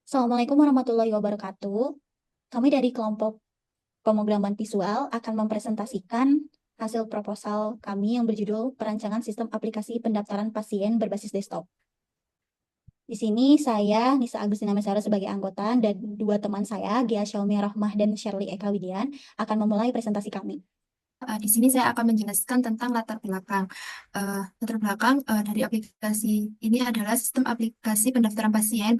Assalamualaikum warahmatullahi wabarakatuh. Kami dari kelompok pemrograman visual akan mempresentasikan hasil proposal kami yang berjudul Perancangan Sistem Aplikasi Pendaftaran Pasien Berbasis Desktop. Di sini saya, Nisa Agustina Mesara sebagai anggota, dan dua teman saya, Gia Syaumi Rahmah dan Shirley Eka Widian, akan memulai presentasi kami. Di sini saya akan menjelaskan tentang latar belakang. Latar belakang dari aplikasi ini adalah sistem aplikasi pendaftaran pasien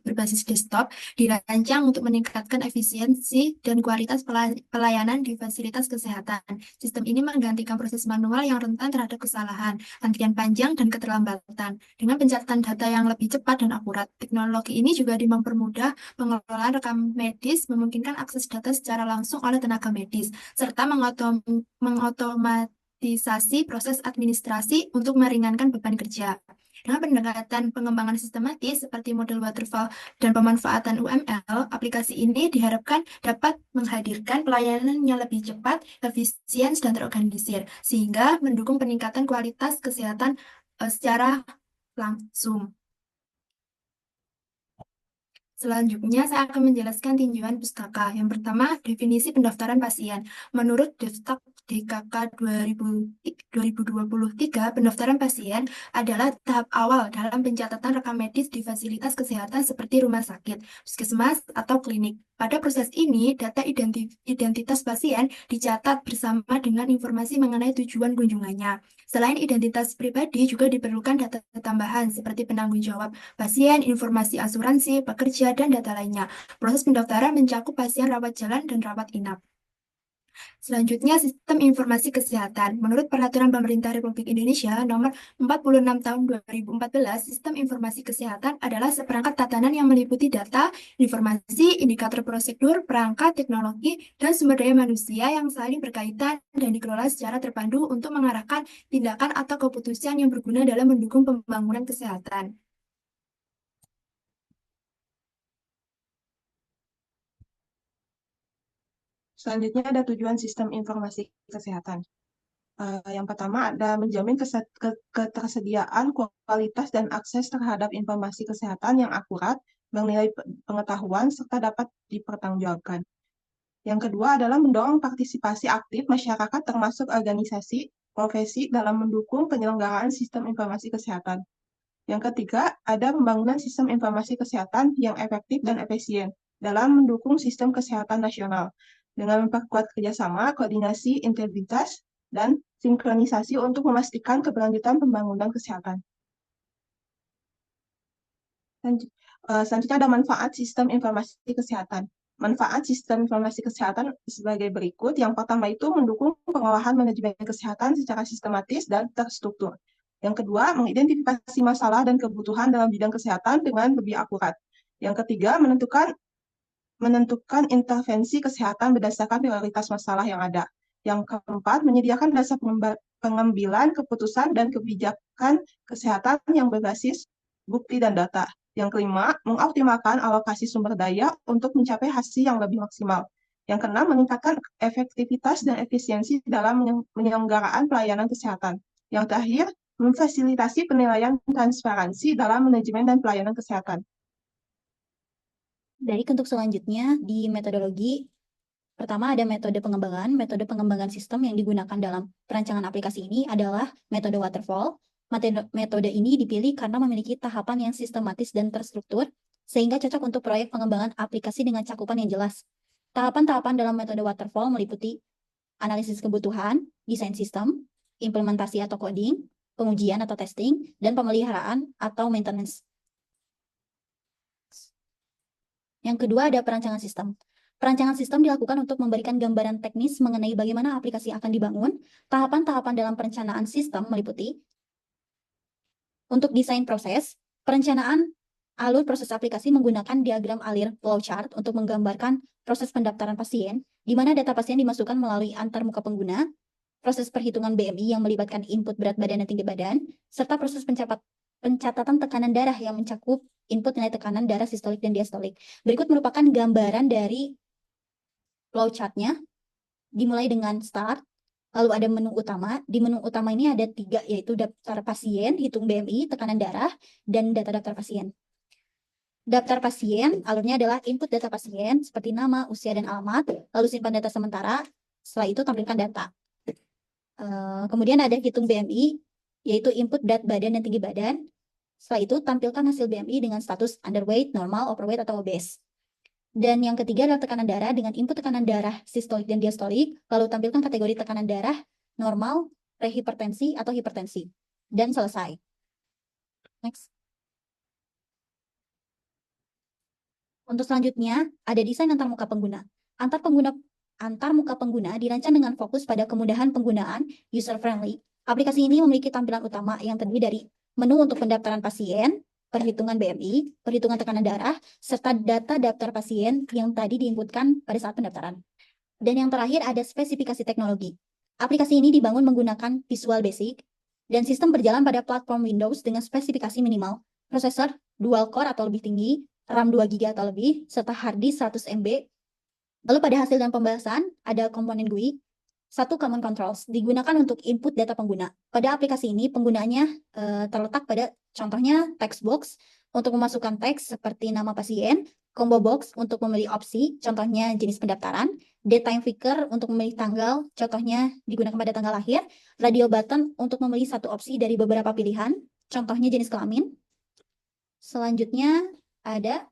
berbasis desktop dirancang untuk meningkatkan efisiensi dan kualitas pelayanan di fasilitas kesehatan. Sistem ini menggantikan proses manual yang rentan terhadap kesalahan, antrian panjang, dan keterlambatan. Dengan pencatatan data yang lebih cepat dan akurat, teknologi ini juga mempermudah pengelolaan rekam medis, memungkinkan akses data secara langsung oleh tenaga medis serta mengotomatisasi proses administrasi untuk meringankan beban kerja. Dengan pendekatan pengembangan sistematis seperti model waterfall dan pemanfaatan UML, aplikasi ini diharapkan dapat menghadirkan pelayanan yang lebih cepat, efisien, dan terorganisir, sehingga mendukung peningkatan kualitas kesehatan secara langsung. Selanjutnya, saya akan menjelaskan tinjauan pustaka. Yang pertama, definisi pendaftaran pasien. Menurut Devtak DKK 2023, pendaftaran pasien adalah tahap awal dalam pencatatan rekam medis di fasilitas kesehatan seperti rumah sakit, puskesmas, atau klinik. Pada proses ini, data identitas pasien dicatat bersama dengan informasi mengenai tujuan kunjungannya. Selain identitas pribadi, juga diperlukan data tambahan seperti penanggung jawab pasien, informasi asuransi, pekerja, dan data lainnya. Proses pendaftaran mencakup pasien rawat jalan dan rawat inap. Selanjutnya, sistem informasi kesehatan. Menurut Peraturan Pemerintah Republik Indonesia Nomor 46 Tahun 2014, sistem informasi kesehatan adalah seperangkat tatanan yang meliputi data, informasi, indikator prosedur, perangkat, teknologi, dan sumber daya manusia yang saling berkaitan dan dikelola secara terpadu untuk mengarahkan tindakan atau keputusan yang berguna dalam mendukung pembangunan kesehatan. Selanjutnya ada tujuan sistem informasi kesehatan. Yang pertama ada menjamin ketersediaan, kualitas, dan akses terhadap informasi kesehatan yang akurat, bernilai pengetahuan, serta dapat dipertanggungjawabkan. Yang kedua adalah mendorong partisipasi aktif masyarakat termasuk organisasi, profesi dalam mendukung penyelenggaraan sistem informasi kesehatan. Yang ketiga, ada pembangunan sistem informasi kesehatan yang efektif dan efisien dalam mendukung sistem kesehatan nasional dengan memperkuat kerjasama, koordinasi, integritas, dan sinkronisasi untuk memastikan keberlanjutan pembangunan kesehatan. Selanjutnya ada manfaat sistem informasi kesehatan. Manfaat sistem informasi kesehatan sebagai berikut. Yang pertama itu mendukung pengolahan manajemen kesehatan secara sistematis dan terstruktur. Yang kedua, mengidentifikasi masalah dan kebutuhan dalam bidang kesehatan dengan lebih akurat. Yang ketiga, menentukan intervensi kesehatan berdasarkan prioritas masalah yang ada. Yang keempat, menyediakan dasar pengambilan keputusan dan kebijakan kesehatan yang berbasis bukti dan data. Yang kelima, mengoptimalkan alokasi sumber daya untuk mencapai hasil yang lebih maksimal. Yang keenam, meningkatkan efektivitas dan efisiensi dalam penyelenggaraan pelayanan kesehatan. Yang terakhir, memfasilitasi penilaian transparansi dalam manajemen dan pelayanan kesehatan. Dari bentuk selanjutnya, di metodologi, pertama ada metode pengembangan. Metode pengembangan sistem yang digunakan dalam perancangan aplikasi ini adalah metode waterfall. Metode ini dipilih karena memiliki tahapan yang sistematis dan terstruktur, sehingga cocok untuk proyek pengembangan aplikasi dengan cakupan yang jelas. Tahapan-tahapan dalam metode waterfall meliputi analisis kebutuhan, desain sistem, implementasi atau coding, pengujian atau testing, dan pemeliharaan atau maintenance. Yang kedua ada perancangan sistem. Perancangan sistem dilakukan untuk memberikan gambaran teknis mengenai bagaimana aplikasi akan dibangun. Tahapan-tahapan dalam perencanaan sistem meliputi untuk desain proses, perencanaan alur proses aplikasi menggunakan diagram alir flowchart untuk menggambarkan proses pendaftaran pasien, di mana data pasien dimasukkan melalui antarmuka pengguna, proses perhitungan BMI yang melibatkan input berat badan dan tinggi badan, serta proses pencatatan tekanan darah yang mencakup input nilai tekanan darah sistolik dan diastolik. Berikut merupakan gambaran dari flowchart-nya, dimulai dengan start, lalu ada menu utama. Di menu utama ini ada 3, yaitu daftar pasien, hitung BMI, tekanan darah, dan data daftar pasien. Daftar pasien, alurnya adalah input data pasien seperti nama, usia, dan alamat, lalu simpan data sementara, setelah itu tampilkan data. Kemudian ada hitung BMI, yaitu input berat badan dan tinggi badan. Setelah itu tampilkan hasil BMI dengan status underweight, normal, overweight, atau obese. Dan yang ketiga adalah tekanan darah dengan input tekanan darah sistolik dan diastolik, lalu tampilkan kategori tekanan darah, normal, prehipertensi, atau hipertensi. Dan selesai. Next. Untuk selanjutnya, ada desain antarmuka pengguna. Antarmuka pengguna dirancang dengan fokus pada kemudahan penggunaan user-friendly. Aplikasi ini memiliki tampilan utama yang terdiri dari menu untuk pendaftaran pasien, perhitungan BMI, perhitungan tekanan darah, serta data daftar pasien yang tadi diinputkan pada saat pendaftaran. Dan yang terakhir ada spesifikasi teknologi. Aplikasi ini dibangun menggunakan Visual Basic dan sistem berjalan pada platform Windows dengan spesifikasi minimal, prosesor dual core atau lebih tinggi, RAM 2 GB atau lebih, serta hard disk 100 MB. Lalu pada hasil dan pembahasan, ada komponen GUI. Satu, Common Controls, digunakan untuk input data pengguna. Pada aplikasi ini, penggunaannya terletak pada contohnya text box untuk memasukkan teks seperti nama pasien, combo box untuk memilih opsi, contohnya jenis pendaftaran, date time picker untuk memilih tanggal, contohnya digunakan pada tanggal lahir, radio button untuk memilih satu opsi dari beberapa pilihan, contohnya jenis kelamin. Selanjutnya, ada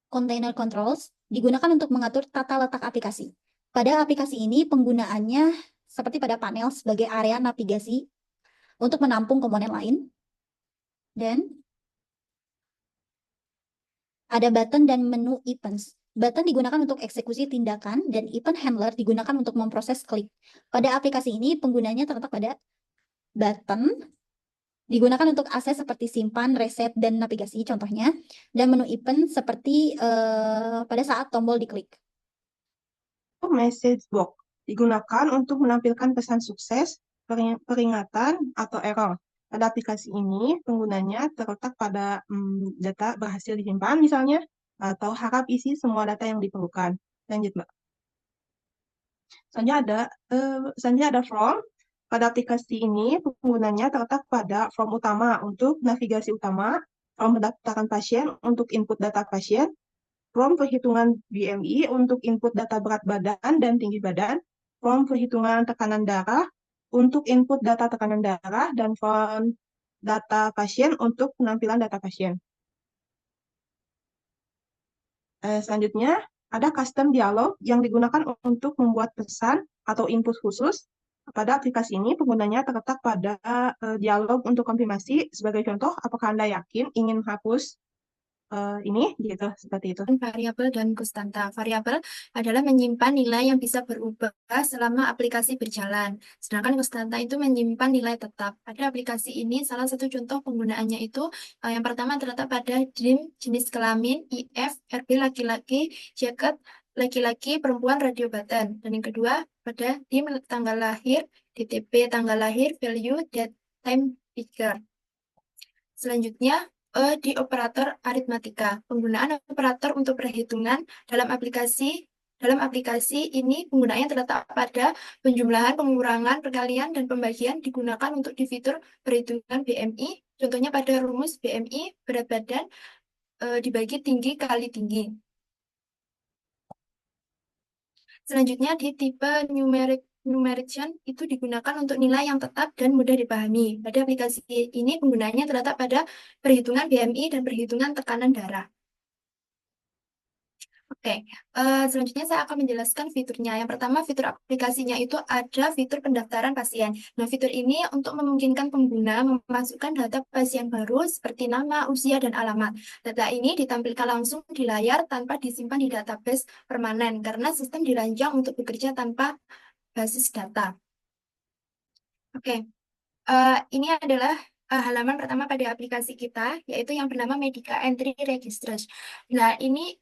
container controls digunakan untuk mengatur tata letak aplikasi. Pada aplikasi ini penggunaannya seperti pada panel sebagai area navigasi untuk menampung komponen lain. Dan ada button dan menu events. Button digunakan untuk eksekusi tindakan dan event handler digunakan untuk memproses klik. Pada aplikasi ini penggunanya terletak pada button digunakan untuk akses seperti simpan, reset, dan navigasi contohnya, dan menu event seperti pada saat tombol diklik. Message box digunakan untuk menampilkan pesan sukses, peringatan, atau error. Pada aplikasi ini, penggunanya terletak pada data berhasil disimpan misalnya, atau harap isi semua data yang diperlukan. Lanjut, Mbak. Selanjutnya ada form. Pada aplikasi ini, penggunanya terletak pada form utama untuk navigasi utama, form pendaftaran pasien untuk input data pasien, form perhitungan BMI untuk input data berat badan dan tinggi badan, form perhitungan tekanan darah untuk input data tekanan darah, dan form data pasien untuk penampilan data pasien. Selanjutnya, ada custom dialog yang digunakan untuk membuat pesan atau input khusus. Pada aplikasi ini, penggunanya terletak pada dialog untuk konfirmasi. Sebagai contoh, apakah Anda yakin ingin menghapus ini? Gitu, seperti itu. Variabel dan konstanta. Variabel adalah menyimpan nilai yang bisa berubah selama aplikasi berjalan. Sedangkan konstanta itu menyimpan nilai tetap. Pada aplikasi ini, salah satu contoh penggunaannya itu yang pertama terletak pada DIM jenis kelamin, IF, RB laki-laki, jaket laki-laki, perempuan, radio button. Dan yang kedua pada DIM tanggal lahir, DTP tanggal lahir, value, date time picker. Selanjutnya, di operator aritmatika. Penggunaan operator untuk perhitungan dalam aplikasi ini penggunaannya terletak pada penjumlahan, pengurangan, perkalian, dan pembagian digunakan untuk di fitur perhitungan BMI. Contohnya pada rumus BMI berat badan dibagi tinggi kali tinggi. Selanjutnya di tipe numeration itu digunakan untuk nilai yang tetap dan mudah dipahami. Pada aplikasi ini penggunaannya terletak pada perhitungan BMI dan perhitungan tekanan darah. Oke, selanjutnya saya akan menjelaskan fiturnya. Yang pertama, fitur aplikasinya itu ada fitur pendaftaran pasien. Nah, fitur ini untuk memungkinkan pengguna memasukkan data pasien baru seperti nama, usia, dan alamat. Data ini ditampilkan langsung di layar tanpa disimpan di database permanen karena sistem dirancang untuk bekerja tanpa basis data. Oke, ini adalah halaman pertama pada aplikasi kita, yaitu yang bernama Medica Entry Registers. Nah, ini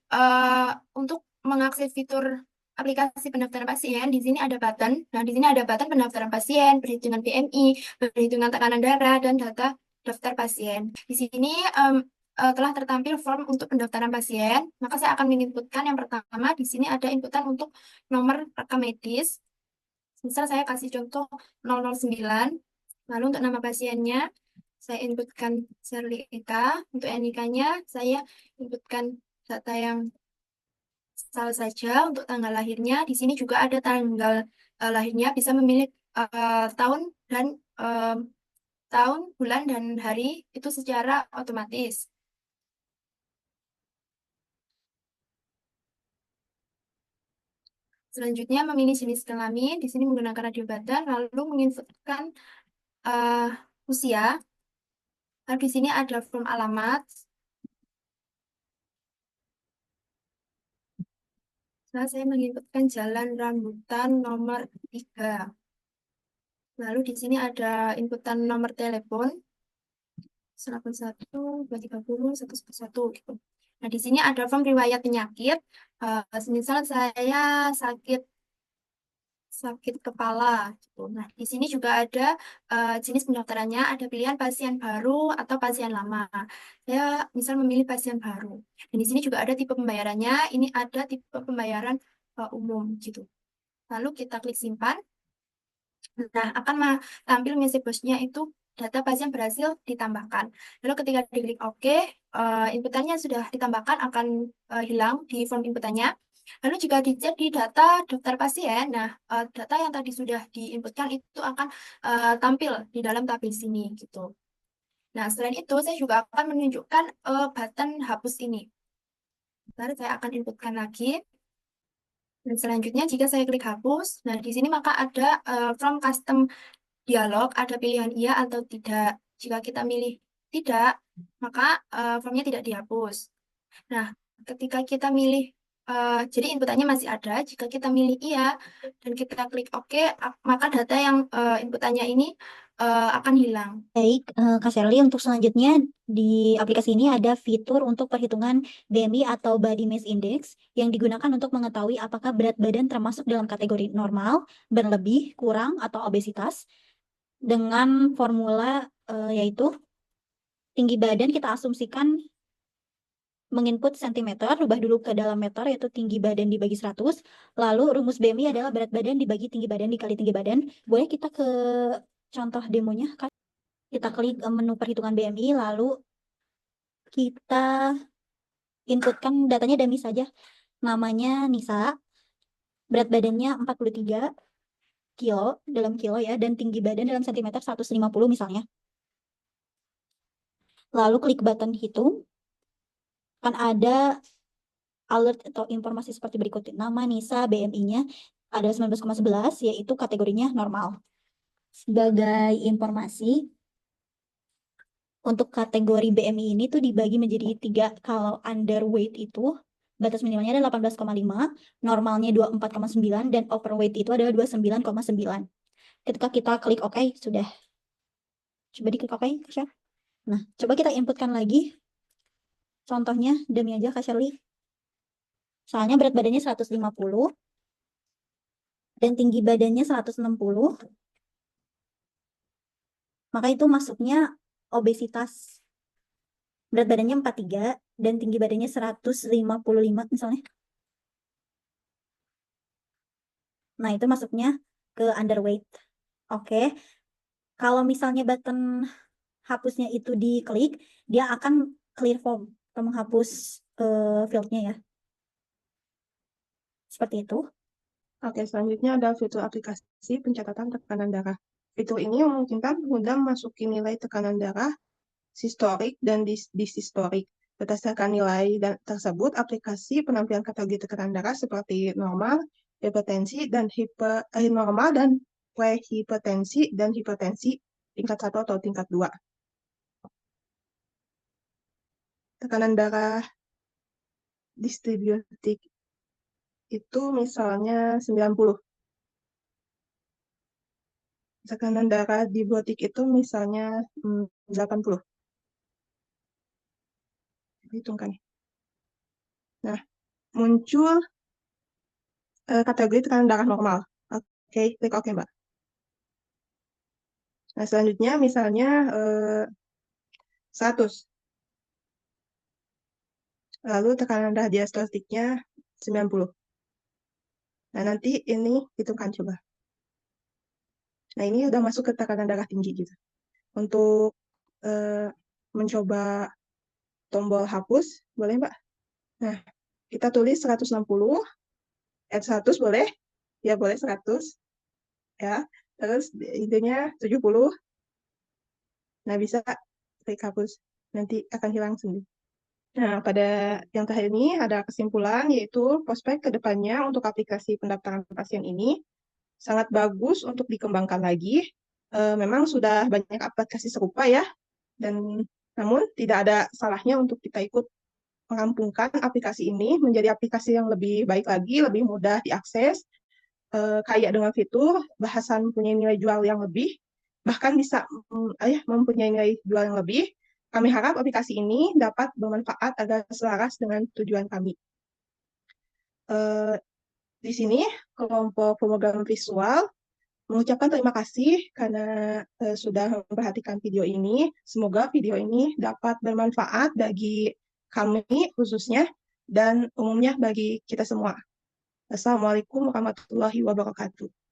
untuk mengakses fitur aplikasi pendaftaran pasien, di sini ada button. Nah, di sini ada button pendaftaran pasien, perhitungan BMI, perhitungan tekanan darah, dan data daftar pasien. Di sini telah tertampil form untuk pendaftaran pasien, maka saya akan menginputkan yang pertama. Di sini ada inputan untuk nomor rekam medis. Misal saya kasih contoh 009, lalu untuk nama pasiennya Saya inputkan Sherly Eka. Untuk NIK-nya, saya inputkan data yang salah saja. Untuk tanggal lahirnya, di sini juga ada tanggal lahirnya. Bisa memilih tahun dan tahun, bulan, dan hari itu secara otomatis. Selanjutnya, memilih jenis kelamin. Di sini menggunakan radio button, lalu menginputkan eh, usia. Lalu di sini ada form alamat. Nah, saya menginputkan Jalan Rambutan nomor 3. Lalu di sini ada inputan nomor telepon 81 230 111 gitu. Nah, di sini ada form riwayat penyakit. Semisal saya sakit sakit kepala gitu. Nah, di sini juga ada jenis pendaftarannya, ada pilihan pasien baru atau pasien lama. Saya misal memilih pasien baru. Dan di sini juga ada tipe pembayarannya. Ini ada tipe pembayaran umum gitu. Lalu kita klik simpan. Nah, akan tampil message box-nya itu data pasien berhasil ditambahkan. Lalu ketika diklik OK, inputannya sudah ditambahkan akan hilang di form inputannya. Lalu jika dicek di data daftar pasien, nah data yang tadi sudah diinputkan itu akan tampil di dalam tabel sini gitu. Nah, selain itu saya juga akan menunjukkan button hapus ini. Lalu saya akan inputkan lagi. Dan selanjutnya jika saya klik hapus, nah di sini maka ada from custom dialog, ada pilihan iya atau tidak. Jika kita milih tidak, maka formnya tidak dihapus. Nah, ketika kita milih, jadi inputannya masih ada. Jika kita milih iya dan kita klik OK, maka data yang inputannya ini akan hilang. Baik, Kak Sherly, untuk selanjutnya di aplikasi ini ada fitur untuk perhitungan BMI atau Body Mass Index yang digunakan untuk mengetahui apakah berat badan termasuk dalam kategori normal, berlebih, kurang, atau obesitas dengan formula yaitu tinggi badan kita asumsikan menginput cm, rubah dulu ke dalam meter yaitu tinggi badan dibagi 100, lalu rumus BMI adalah berat badan dibagi tinggi badan dikali tinggi badan. Boleh kita ke contoh demonya, Kak? Kita klik menu perhitungan BMI, lalu kita inputkan datanya dummy saja. Namanya Nisa, berat badannya 43 kilo dalam kilo ya, dan tinggi badan dalam sentimeter 150 misalnya. Lalu klik button hitung, akan ada alert atau informasi seperti berikut. Nama Nisa, BMI-nya ada 19,11, yaitu kategorinya normal. Sebagai informasi, untuk kategori BMI ini tuh dibagi menjadi 3. Kalau underweight itu batas minimalnya ada 18,5, normalnya 24,9, dan overweight itu adalah 29,9. Ketika kita klik OK, sudah. Coba diklik OK, Kasya. Nah, coba kita inputkan lagi. Contohnya, demi aja, Kak Shirley. Soalnya berat badannya 150, dan tinggi badannya 160, maka itu masuknya obesitas. Berat badannya 43 dan tinggi badannya 155 misalnya. Nah, itu masuknya ke underweight. Oke. Kalau misalnya button hapusnya itu diklik, dia akan clear form atau menghapus fieldnya ya. Seperti itu. Oke, selanjutnya ada fitur aplikasi pencatatan tekanan darah. Fitur ini memungkinkan pengguna memasuki nilai tekanan darah, sistolik, dan disistolik. Berdasarkan nilai tersebut, aplikasi penampilan kategori tekanan darah seperti normal, hipertensi, dan normal dan prehipertensi dan hipertensi tingkat 1 atau tingkat 2. Tekanan darah distributik itu misalnya 90. Tekanan darah dibotik itu misalnya 80. Hitungkan. Nah, muncul kategori tekanan darah normal. Oke, klik OK, Mbak. Nah, selanjutnya misalnya 100. Lalu tekanan darah diastoliknya 90. Nah, nanti ini hitungkan coba. Nah, ini udah masuk ke tekanan darah tinggi gitu. Untuk mencoba tombol hapus, boleh Mbak? Nah, kita tulis 160, add 100 boleh? Ya boleh 100, ya. Terus idenya 70, nah bisa klik hapus, nanti akan hilang sendiri. Nah, pada yang terakhir ini ada kesimpulan, yaitu prospek ke depannya untuk aplikasi pendaftaran pasien ini sangat bagus untuk dikembangkan lagi. Memang sudah banyak aplikasi serupa ya, dan namun tidak ada salahnya untuk kita ikut merampungkan aplikasi ini menjadi aplikasi yang lebih baik lagi, lebih mudah diakses, kaya dengan fitur, bahasan mempunyai nilai jual yang lebih, bahkan bisa mempunyai nilai jual yang lebih. Kami harap aplikasi ini dapat bermanfaat agar selaras dengan tujuan kami. Di sini kelompok pemrogram visual mengucapkan terima kasih karena sudah memperhatikan video ini. Semoga video ini dapat bermanfaat bagi kami khususnya dan umumnya bagi kita semua. Assalamualaikum warahmatullahi wabarakatuh.